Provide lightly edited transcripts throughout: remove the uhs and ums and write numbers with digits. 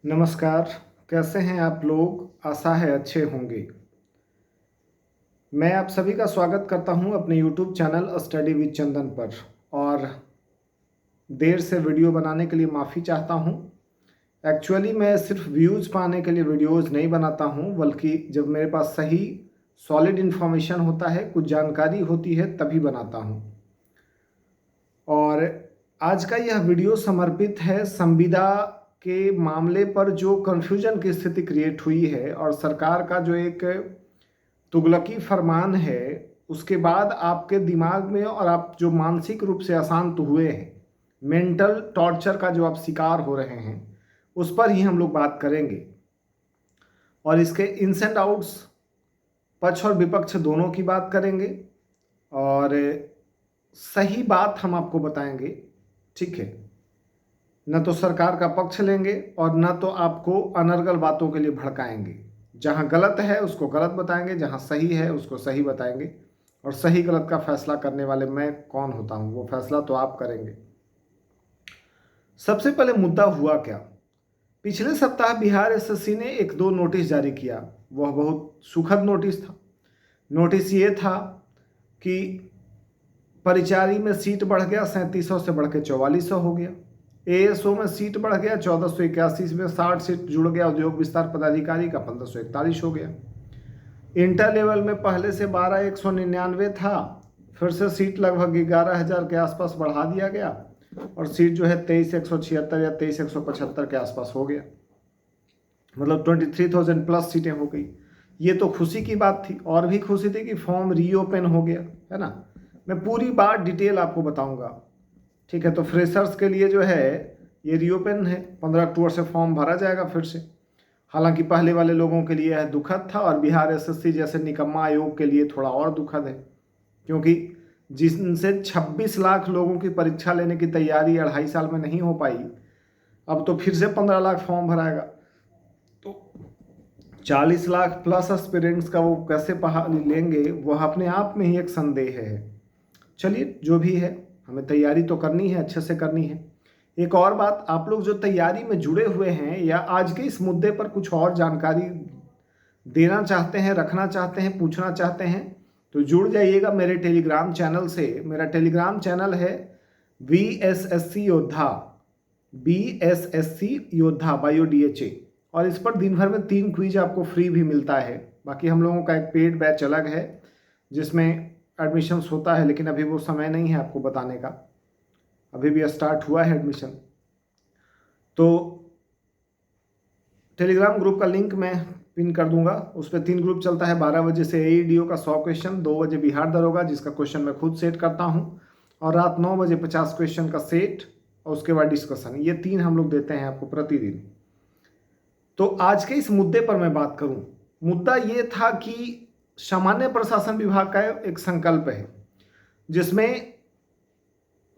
नमस्कार। कैसे हैं आप लोग? आशा है अच्छे होंगे। मैं आप सभी का स्वागत करता हूं अपने YouTube चैनल स्टडी विद चंदन पर। और देर से वीडियो बनाने के लिए माफ़ी चाहता हूं। एक्चुअली मैं सिर्फ व्यूज़ पाने के लिए वीडियोज़ नहीं बनाता हूं, बल्कि जब मेरे पास सही सॉलिड इन्फॉर्मेशन होता है, कुछ जानकारी होती है, तभी बनाता हूं। और आज का यह वीडियो समर्पित है संविदा के मामले पर जो कन्फ्यूजन की स्थिति क्रिएट हुई है और सरकार का जो एक तुगलकी फरमान है, उसके बाद आपके दिमाग में और आप जो मानसिक रूप से अशांत हुए हैं, मेंटल टॉर्चर का जो आप शिकार हो रहे हैं, उस पर ही हम लोग बात करेंगे। और इसके इन्स एंड आउट्स, पक्ष और विपक्ष दोनों की बात करेंगे और सही बात हम आपको बताएंगे। ठीक है, न तो सरकार का पक्ष लेंगे और न तो आपको अनर्गल बातों के लिए भड़काएंगे। जहां गलत है उसको गलत बताएंगे, जहां सही है उसको सही बताएंगे। और सही गलत का फैसला करने वाले मैं कौन होता हूं, वो फैसला तो आप करेंगे। सबसे पहले मुद्दा हुआ क्या? पिछले सप्ताह बिहार एसएससी ने एक दो नोटिस जारी किया। वह बहुत सुखद नोटिस था। नोटिस ये था कि परिचारी में सीट बढ़ गया, 3700 से बढ़ के 4400 हो गया। एएसओ में सीट बढ़ गया, 1481 में 60 सीट जुड़ गया। उद्योग विस्तार पदाधिकारी का 1541 हो गया। इंटर लेवल में पहले से 12199 था, फिर से सीट लगभग 11,000 के आसपास बढ़ा दिया गया और सीट जो है 23,176 या 23,175 के आसपास हो गया। मतलब 23,000 प्लस सीटें हो गई। ये तो खुशी की बात थी। और भी खुशी थी कि फॉर्म रीओपन हो गया, है ना। मैं पूरी बात डिटेल आपको बताऊंगा। ठीक है, तो फ्रेशर्स के लिए जो है ये रीओपन है, 15 अक्टूबर से फॉर्म भरा जाएगा फिर से। हालांकि पहले वाले लोगों के लिए यह दुखद था और बिहार एसएससी जैसे निकम्मा आयोग के लिए थोड़ा और दुखद है, क्योंकि जिनसे 26 लाख लोगों की परीक्षा लेने की तैयारी 2.5 साल में नहीं हो पाई, अब तो फिर से 15 लाख फॉर्म भराएगा। तो 40 लाख प्लस एस्पिरेंट्स का वो कैसे लेंगे, वह अपने आप में ही एक संदेह है। चलिए, जो भी है, हमें तैयारी तो करनी है, अच्छे से करनी है। एक और बात, आप लोग जो तैयारी में जुड़े हुए हैं या आज के इस मुद्दे पर कुछ और जानकारी देना चाहते हैं, रखना चाहते हैं, पूछना चाहते हैं, तो जुड़ जाइएगा मेरे टेलीग्राम चैनल से। मेरा टेलीग्राम चैनल है VSSC योद्धा, BSSC योद्धा BioDHA। और इस पर दिन भर में 3 क्विज आपको फ्री भी मिलता है। बाकी हम लोगों का एक पेड बैच अलग है जिसमें एडमिशन्स होता है, लेकिन अभी वो समय नहीं है आपको बताने का। अभी भी स्टार्ट हुआ है एडमिशन। तो टेलीग्राम ग्रुप का लिंक मैं पिन कर दूंगा। उस पर 3 ग्रुप चलता है। 12 बजे से AEDO का 100 क्वेश्चन, 2 बजे बिहार दरोगा जिसका क्वेश्चन मैं खुद सेट करता हूं, और रात 9 बजे 50 क्वेश्चन का सेट, और उसके बाद डिस्कशन। ये 3 हम लोग देते हैं आपको प्रतिदिन। तो आज के इस मुद्दे पर मैं बात करूं। मुद्दा ये था कि सामान्य प्रशासन विभाग का एक संकल्प है जिसमें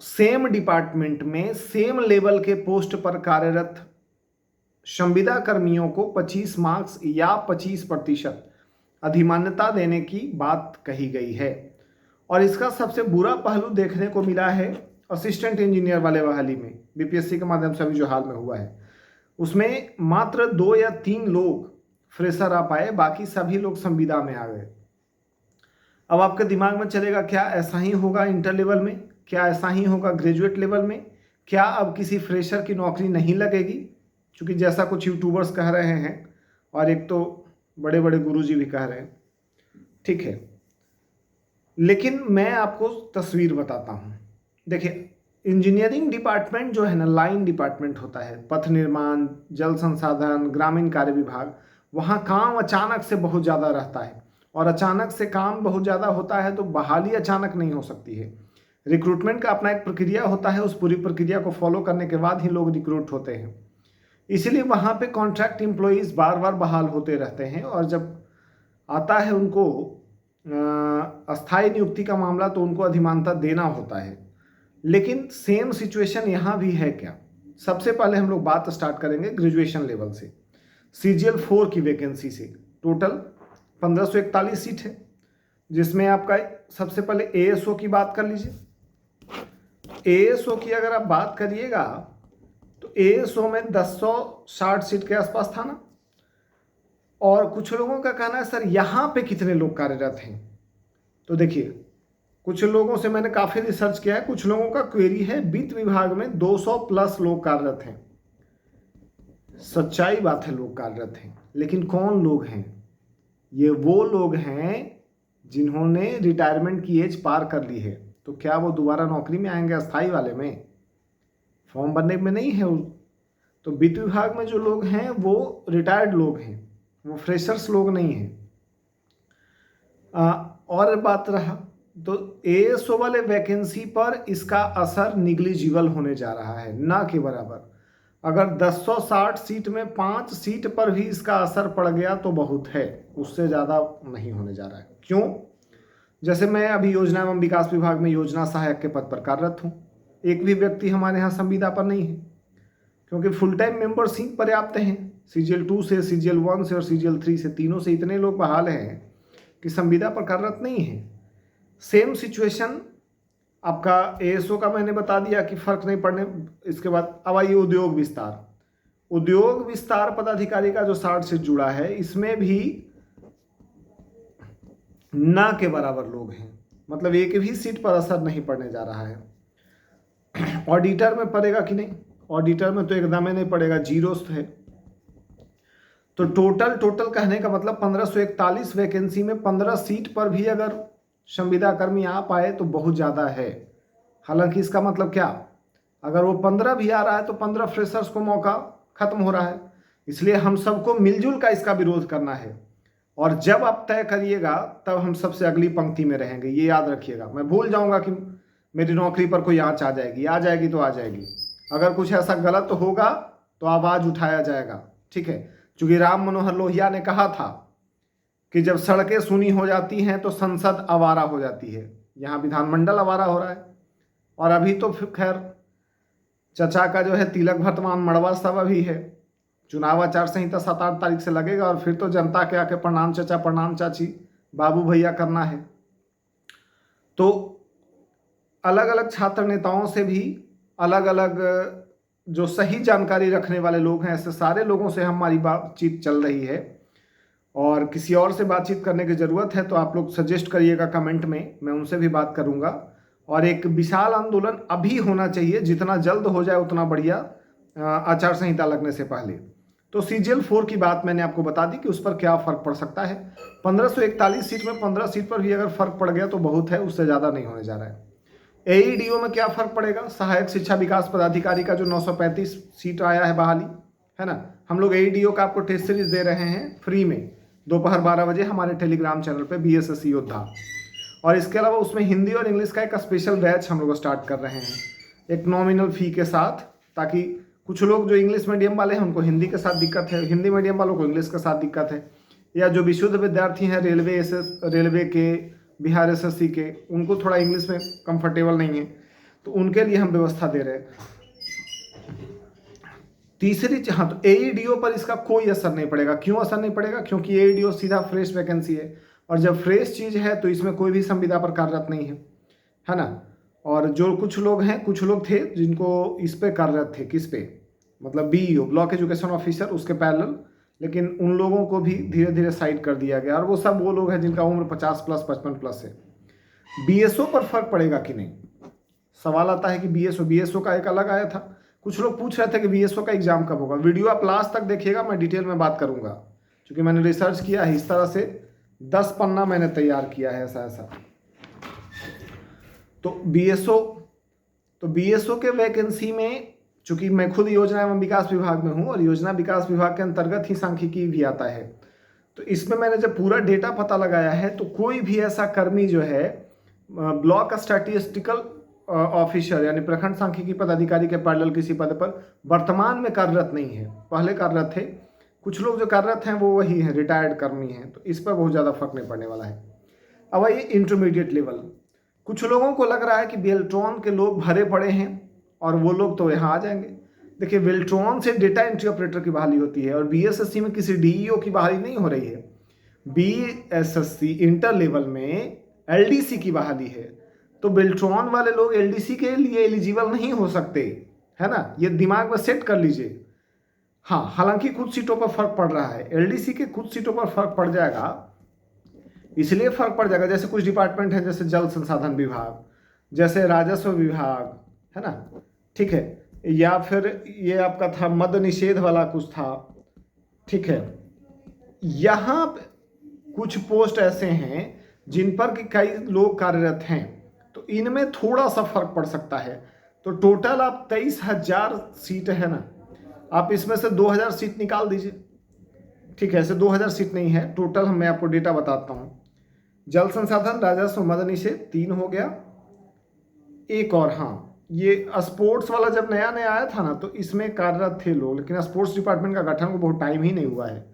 सेम डिपार्टमेंट में सेम लेवल के पोस्ट पर कार्यरत संविदा कर्मियों को 25 मार्क्स या 25% अधिमान्यता देने की बात कही गई है। और इसका सबसे बुरा पहलू देखने को मिला है असिस्टेंट इंजीनियर वाले बहाली में। बीपीएससी के माध्यम से अभी जो हाल में हुआ है, उसमें मात्र 2 या 3 लोग फ्रेशर आ पाए, बाकी सभी लोग संविदा में आ गए। अब आपके दिमाग में चलेगा, क्या ऐसा ही होगा इंटर लेवल में? क्या ऐसा ही होगा ग्रेजुएट लेवल में? क्या अब किसी फ्रेशर की नौकरी नहीं लगेगी? क्योंकि जैसा कुछ यूट्यूबर्स कह रहे हैं और एक तो बड़े बड़े गुरुजी भी कह रहे हैं। ठीक है, लेकिन मैं आपको तस्वीर बताता हूँ। देखिए, इंजीनियरिंग डिपार्टमेंट जो है ना, लाइन डिपार्टमेंट होता है, पथ निर्माण, जल संसाधन, ग्रामीण कार्य विभाग, वहाँ काम अचानक से बहुत ज़्यादा रहता है। और अचानक से काम बहुत ज़्यादा होता है तो बहाली अचानक नहीं हो सकती है। रिक्रूटमेंट का अपना एक प्रक्रिया होता है, उस पूरी प्रक्रिया को फॉलो करने के बाद ही लोग रिक्रूट होते हैं। इसीलिए वहाँ पे कॉन्ट्रैक्ट एम्प्लॉयज़ बार बार बहाल होते रहते हैं, और जब आता है उनको अस्थायी नियुक्ति का मामला तो उनको अधिमानता देना होता है। लेकिन सेम सिचुएशन यहाँ भी है क्या? सबसे पहले हम लोग बात स्टार्ट करेंगे ग्रेजुएशन लेवल से। CGL 4 की वैकेंसी से टोटल 1541 सीट है, जिसमें आपका सबसे पहले ASO की बात कर लीजिए। ASO की अगर आप बात करिएगा तो ASO में 1060 सीट के आसपास था ना। और कुछ लोगों का कहना है सर यहाँ पे कितने लोग कार्यरत हैं। तो देखिए, कुछ लोगों से मैंने काफ़ी रिसर्च किया है, कुछ लोगों का क्वेरी है वित्त विभाग में 200 प्लस लोग कार्यरत हैं। सच्चाई बात है, लोग कार्यरत हैं, लेकिन कौन लोग हैं? ये वो लोग हैं जिन्होंने रिटायरमेंट की एज पार कर ली है। तो क्या वो दोबारा नौकरी में आएंगे अस्थाई वाले में? फॉर्म भरने में नहीं है। तो वित्त विभाग में जो लोग हैं वो रिटायर्ड लोग हैं, वो फ्रेशर्स लोग नहीं हैं। और बात रहा तो ASO वाले वैकेंसी पर इसका असर निग्लिजिबल होने जा रहा है, ना के बराबर। अगर 1060 सीट में 5 सीट पर भी इसका असर पड़ गया तो बहुत है, उससे ज़्यादा नहीं होने जा रहा है। क्यों? जैसे मैं अभी योजना एवं विकास विभाग में योजना सहायक के पद पर कार्यरत हूँ। एक भी व्यक्ति हमारे यहाँ संविदा पर नहीं है, क्योंकि फुल टाइम मेंबर्स ही पर्याप्त हैं। CGL 2 से, CGL 1 से और CGL 3 से, तीनों से इतने लोग बहाल हैं कि संविदा पर कार्यरत नहीं है। सेम सिचुएशन आपका ASO का मैंने बता दिया कि फर्क नहीं पड़ने। इसके बाद अब आइए उद्योग विस्तार। उद्योग विस्तार पदाधिकारी का जो 60 से जुड़ा है, इसमें भी ना के बराबर लोग हैं, मतलब एक भी सीट पर असर नहीं पड़ने जा रहा है। ऑडिटर में पड़ेगा कि नहीं? ऑडिटर में तो एकदम ही नहीं पड़ेगा, जीरो है। तो टोटल कहने का मतलब 1541 वैकेंसी में 15 सीट पर भी अगर संविदा कर्मी आ पाए तो बहुत ज़्यादा है। हालांकि इसका मतलब क्या, अगर वो 15 भी आ रहा है तो 15 फ्रेशर्स को मौका खत्म हो रहा है। इसलिए हम सबको मिलजुल का इसका विरोध करना है। और जब आप तय करिएगा तब हम सबसे अगली पंक्ति में रहेंगे, ये याद रखिएगा। मैं भूल जाऊंगा कि मेरी नौकरी पर कोई आँच आ जाएगी तो आ जाएगी। अगर कुछ ऐसा गलत होगा तो आवाज़ उठाया जाएगा, ठीक है। चूँकि राम मनोहर लोहिया ने कहा था कि जब सड़कें सुनी हो जाती हैं तो संसद आवारा हो जाती है। यहाँ विधानमंडल आवारा हो रहा है। और अभी तो खैर चचा का जो है तिलक वर्तमान मड़वा सब अभी है। चुनाव आचार संहिता 7-8 तारीख से लगेगा और फिर तो जनता के आके प्रणाम चचा, प्रणाम चाची, बाबू भैया करना है। तो अलग अलग छात्र नेताओं से भी अलग अलग जो सही जानकारी रखने वाले लोग हैं, ऐसे सारे लोगों से हमारी बातचीत चल रही है। और किसी और से बातचीत करने की ज़रूरत है तो आप लोग सजेस्ट करिएगा कमेंट में, मैं उनसे भी बात करूंगा। और एक विशाल आंदोलन अभी होना चाहिए, जितना जल्द हो जाए उतना बढ़िया, आचार संहिता लगने से पहले। तो CGL 4 की बात मैंने आपको बता दी कि उस पर क्या फ़र्क पड़ सकता है। 1541 सीट में 15 सीट पर भी अगर फ़र्क पड़ गया तो बहुत है, उससे ज़्यादा नहीं होने जा रहा है। AEDO में क्या फ़र्क पड़ेगा? सहायक शिक्षा विकास पदाधिकारी का जो 935 सीट आया है बहाली, है ना। हम लोग AEDO का आपको टेस्ट सीरीज दे रहे हैं फ्री में, दोपहर 12 बजे हमारे टेलीग्राम चैनल पे, BSSC योद्धा। और इसके अलावा उसमें हिंदी और इंग्लिश का एक स्पेशल बैच हम लोग स्टार्ट कर रहे हैं एक नॉमिनल फ़ी के साथ, ताकि कुछ लोग जो इंग्लिश मीडियम वाले हैं उनको हिंदी के साथ दिक्कत है, हिंदी मीडियम वालों को इंग्लिश के साथ दिक्कत है, या जो विशुद्ध विद्यार्थी हैं रेलवे के, बिहार SSC के, उनको थोड़ा इंग्लिश में कंफर्टेबल नहीं है, तो उनके लिए हम व्यवस्था दे रहे हैं। तीसरी, हाँ, तो AEDO पर इसका कोई असर नहीं पड़ेगा। क्यों असर नहीं पड़ेगा? क्योंकि AEDO सीधा फ्रेश वैकेंसी है, और जब फ्रेश चीज़ है तो इसमें कोई भी संविदा पर कार्यरत नहीं है ना। और जो कुछ लोग हैं, कुछ लोग थे जिनको इस पे कार्यरत थे, किस पे, मतलब BEO, ब्लॉक एजुकेशन ऑफिसर, उसके पैरेलल, लेकिन उन लोगों को भी धीरे धीरे साइड कर दिया गया। और वो सब वो लोग हैं जिनका उम्र 50 प्लस 55 प्लस है। BSO पर फर्क पड़ेगा कि नहीं, सवाल आता है कि BSO का एक अलग आया था। कुछ लोग पूछ रहे थे कि BSO का एग्जाम कब होगा। वीडियो आप लास्ट तक देखिएगा, मैं डिटेल में बात करूंगा, क्योंकि मैंने रिसर्च किया है। इस तरह से 10 पन्ना मैंने तैयार किया है ऐसा। तो BSO के वैकेंसी में, चूंकि मैं खुद योजना एवं विकास विभाग में हूँ और योजना विकास विभाग के अंतर्गत ही सांख्यिकी भी आता है, तो इसमें मैंने जब पूरा डेटा पता लगाया है तो कोई भी ऐसा कर्मी जो है ब्लॉक स्टैटिस्टिकल ऑफिसर यानी प्रखंड सांख्यिकी पदाधिकारी के पैरेलल किसी पद पर वर्तमान में कार्यरत नहीं है। पहले कार्यरत थे, कुछ लोग जो कार्यरत हैं वो वही हैं, रिटायर्ड कर्मी हैं, तो इस पर बहुत ज़्यादा फर्क नहीं पड़ने वाला है। अब ये इंटरमीडिएट लेवल, कुछ लोगों को लग रहा है कि बेल्ट्रॉन के लोग भरे पड़े हैं और वो लोग तो यहाँ आ जाएंगे। देखिए, बेल्ट्रॉन से डेटा एंट्री ऑपरेटर की बहाली होती है और BSSC में किसी DEO की बहाली नहीं हो रही है। BSSC इंटर लेवल में LDC की बहाली है, तो बेल्ट्रॉन वाले लोग LDC के लिए एलिजिबल नहीं हो सकते। है ना, ये दिमाग में सेट कर लीजिए। हाँ, हालांकि कुछ सीटों पर फर्क पड़ रहा है, एलडीसी के कुछ सीटों पर फर्क पड़ जाएगा, इसलिए फर्क पड़ जाएगा जैसे कुछ डिपार्टमेंट है, जैसे जल संसाधन विभाग, जैसे राजस्व विभाग, है ना, ठीक है, या फिर ये आपका था मद्य निषेध वाला कुछ था, ठीक है। यहाँ कुछ पोस्ट ऐसे हैं जिन पर कि कई लोग कार्यरत हैं, तो इनमें थोड़ा सा फर्क पड़ सकता है। तो टोटल आप 23,000 सीट है ना, आप इसमें से 2,000 सीट निकाल दीजिए, ठीक है। ऐसे 2,000 सीट नहीं है टोटल, मैं आपको डेटा बताता हूँ। जल संसाधन, राजस्व, मद्य निषेध 3 हो गया, एक और, हाँ, ये स्पोर्ट्स वाला जब नया नया आया था ना, तो इसमें कार्यरत थे लोग, लेकिन स्पोर्ट्स डिपार्टमेंट का गठन को बहुत टाइम ही नहीं हुआ है।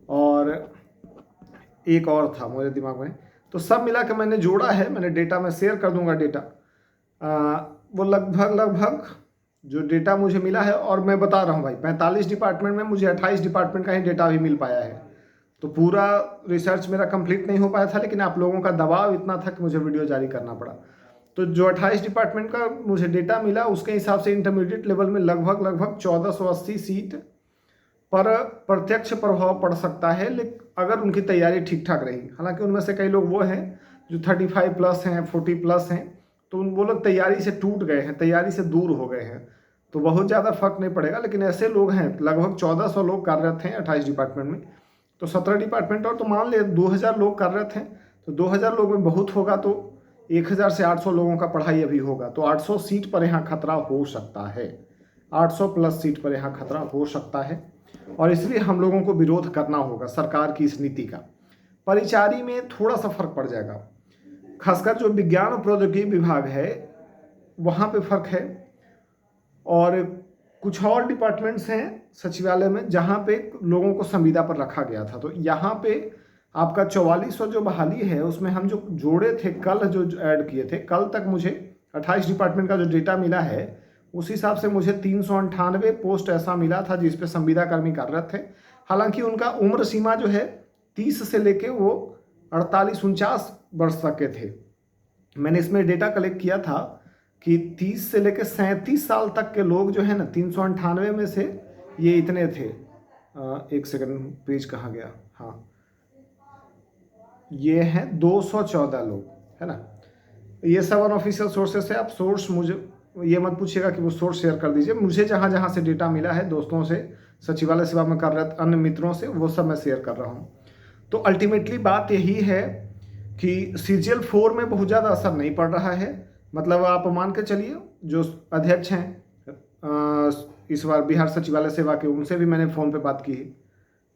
और एक और था मेरे दिमाग में, तो सब मिला के मैंने जोड़ा है, मैंने डेटा में शेयर कर दूंगा डेटा। वो लगभग जो डेटा मुझे मिला है, और मैं बता रहा हूँ भाई, 45 डिपार्टमेंट में मुझे 28 डिपार्टमेंट का ही डेटा भी मिल पाया है, तो पूरा रिसर्च मेरा कंप्लीट नहीं हो पाया था, लेकिन आप लोगों का दबाव इतना था कि मुझे वीडियो जारी करना पड़ा। तो जो 28 डिपार्टमेंट का मुझे डेटा मिला, उसके हिसाब से इंटरमीडिएट लेवल में लगभग 1480 सीट पर प्रत्यक्ष प्रभाव पड़ सकता है, लेकिन अगर उनकी तैयारी ठीक ठाक रही। हालांकि उनमें से कई लोग वो हैं जो 35 प्लस हैं, 40 प्लस हैं, तो वो लोग तैयारी से टूट गए हैं, तैयारी से दूर हो गए हैं, तो बहुत ज़्यादा फर्क नहीं पड़ेगा। लेकिन ऐसे लोग हैं, लगभग 1400 लोग कार्यरत हैं 28 डिपार्टमेंट में, तो 17 डिपार्टमेंट और, तो मान ले 2000 लोग कार्यरत हैं, तो 2000 लोग में बहुत होगा तो 1000 से 800 लोगों का पढ़ाई अभी होगा, तो 800 सीट पर यहाँ खतरा हो सकता है, 800 प्लस सीट पर यहाँ खतरा हो सकता है, और इसलिए हम लोगों को विरोध करना होगा सरकार की इस नीति का। परिचारी में थोड़ा सा फर्क पड़ जाएगा, खासकर जो विज्ञान और प्रौद्योगिकी विभाग है वहाँ पे फर्क है, और कुछ और डिपार्टमेंट्स हैं सचिवालय में जहाँ पे लोगों को संविदा पर रखा गया था। तो यहाँ पे आपका 4400 जो बहाली है, उसमें हम जो जोड़े थे कल, जो ऐड किए थे कल तक, मुझे 28 डिपार्टमेंट का जो डेटा मिला है, उस हिसाब से मुझे 398 पोस्ट ऐसा मिला था जिस पे संविदा कर्मी कार्यरत थे। हालांकि उनका उम्र सीमा जो है 30 से लेके वो 48-49 वर्ष तक के थे। मैंने इसमें डेटा कलेक्ट किया था कि 30 से लेके 37 साल तक के लोग जो है ना, 398 में से ये इतने थे। एक सेकंड, पेज कहाँ गया, हाँ, ये हैं 214 लोग, है ना। ये सब अनऑफिशियल सोर्सेस है, आप सोर्स मुझे ये मत पूछिएगा कि वो सोर्स शेयर कर दीजिए, मुझे जहाँ जहाँ से डेटा मिला है दोस्तों से, सचिवालय सेवा में कार्यरत अन्य मित्रों से, वो सब मैं शेयर कर रहा हूँ। तो अल्टीमेटली बात यही है कि CGL 4 में बहुत ज़्यादा असर नहीं पड़ रहा है। मतलब आप मान के चलिए, जो अध्यक्ष हैं इस बार बिहार सचिवालय सेवा के, उनसे भी मैंने फ़ोन पे बात की,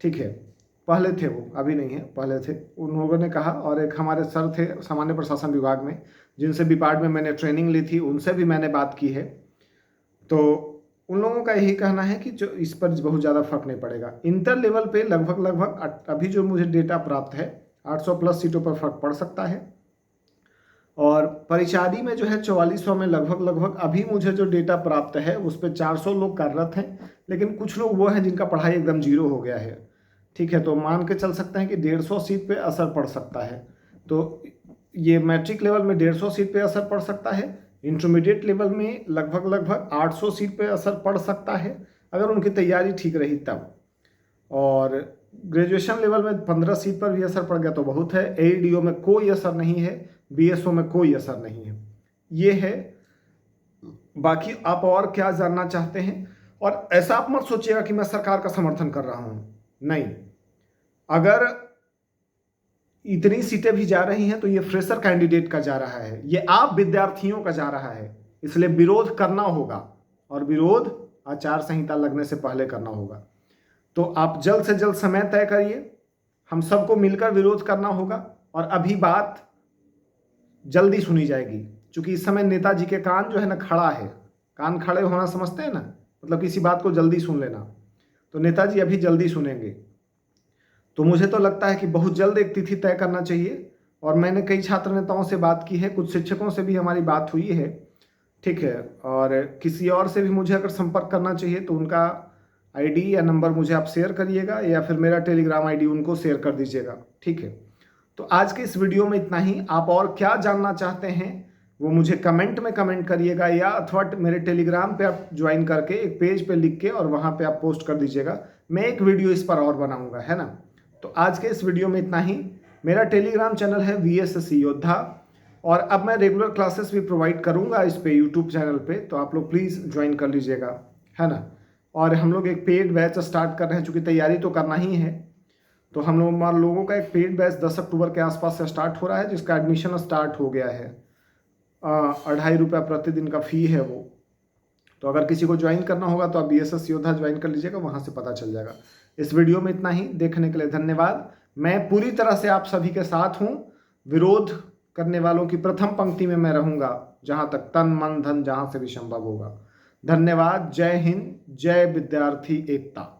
ठीक है, पहले थे वो, अभी नहीं है, पहले थे, उन लोगों ने कहा, और एक हमारे सर थे सामान्य प्रशासन विभाग में, जिनसे विपार्ट में मैंने ट्रेनिंग ली थी, उनसे भी मैंने बात की है। तो उन लोगों का यही कहना है कि जो इस पर बहुत ज़्यादा फर्क नहीं पड़ेगा। इंटर लेवल पे लगभग अभी जो मुझे डेटा प्राप्त है 800 प्लस सीटों पर फर्क पड़ सकता है, और परिचारी में जो है 4400 में लगभग अभी मुझे जो डेटा प्राप्त है उस पर 400 लोग कार्यरत हैं, लेकिन कुछ लोग वो हैं जिनका पढ़ाई एकदम जीरो हो गया है, ठीक है। तो मान के चल सकते हैं कि 150 सीट पे असर पड़ सकता है। तो ये मैट्रिक लेवल में 150 सीट पे असर पड़ सकता है, इंटरमीडिएट लेवल में लगभग 800 सीट पे असर पड़ सकता है अगर उनकी तैयारी ठीक रही तब, और ग्रेजुएशन लेवल में 15 सीट पर भी असर पड़ गया तो बहुत है। AEDO में कोई असर नहीं है, BSO में कोई असर नहीं है, ये है। बाकी आप और क्या जानना चाहते हैं? और ऐसा आप मत सोचिएगा कि मैं सरकार का समर्थन कर रहा हूं, नहीं। अगर इतनी सीटें भी जा रही हैं तो ये फ्रेशर कैंडिडेट का जा रहा है, ये आप विद्यार्थियों का जा रहा है, इसलिए विरोध करना होगा, और विरोध आचार संहिता लगने से पहले करना होगा। तो आप जल्द से जल्द समय तय करिए, हम सबको मिलकर विरोध करना होगा, और अभी बात जल्दी सुनी जाएगी, क्योंकि इस समय नेताजी के कान जो है ना खड़ा है, कान खड़े होना समझते हैं ना, मतलब किसी बात को जल्दी सुन लेना, तो नेताजी अभी जल्दी सुनेंगे। तो मुझे तो लगता है कि बहुत जल्द एक तिथि तय करना चाहिए, और मैंने कई छात्र नेताओं से बात की है, कुछ शिक्षकों से भी हमारी बात हुई है, ठीक है। और किसी और से भी मुझे अगर संपर्क करना चाहिए तो उनका ID या नंबर मुझे आप शेयर करिएगा, या फिर मेरा टेलीग्राम ID उनको शेयर कर दीजिएगा, ठीक है। तो आज के इस वीडियो में इतना ही। आप और क्या जानना चाहते हैं वो मुझे कमेंट में कमेंट करिएगा, या अथवा मेरे टेलीग्राम पे आप ज्वाइन करके एक पेज पे लिख के और वहाँ पे आप पोस्ट कर दीजिएगा। मैं एक वीडियो इस पर और बनाऊंगा, है ना। तो आज के इस वीडियो में इतना ही। मेरा टेलीग्राम चैनल है VSSC योद्धा, और अब मैं रेगुलर क्लासेस भी प्रोवाइड करूंगा इस पे यूट्यूब चैनल पे, तो आप लोग प्लीज़ ज्वाइन कर लीजिएगा, है ना। और हम लोग एक पेड बैच स्टार्ट कर रहे हैं, चूँकि तैयारी तो करना ही है। तो हम लोगों का एक पेड बैच 10 अक्टूबर के आसपास से स्टार्ट हो रहा है, जिसका एडमिशन स्टार्ट हो गया है। 2.5 रुपया प्रतिदिन का फ़ी है वो। तो अगर किसी को ज्वाइन करना होगा तो आप VSS योद्धा ज्वाइन कर लीजिएगा, वहाँ से पता चल जाएगा। इस वीडियो में इतना ही। देखने के लिए धन्यवाद। मैं पूरी तरह से आप सभी के साथ हूँ। विरोध करने वालों की प्रथम पंक्ति में मैं रहूँगा, जहाँ तक तन मन धन जहाँ से भी संभव होगा। धन्यवाद। जय हिंद, जय विद्यार्थी एकता।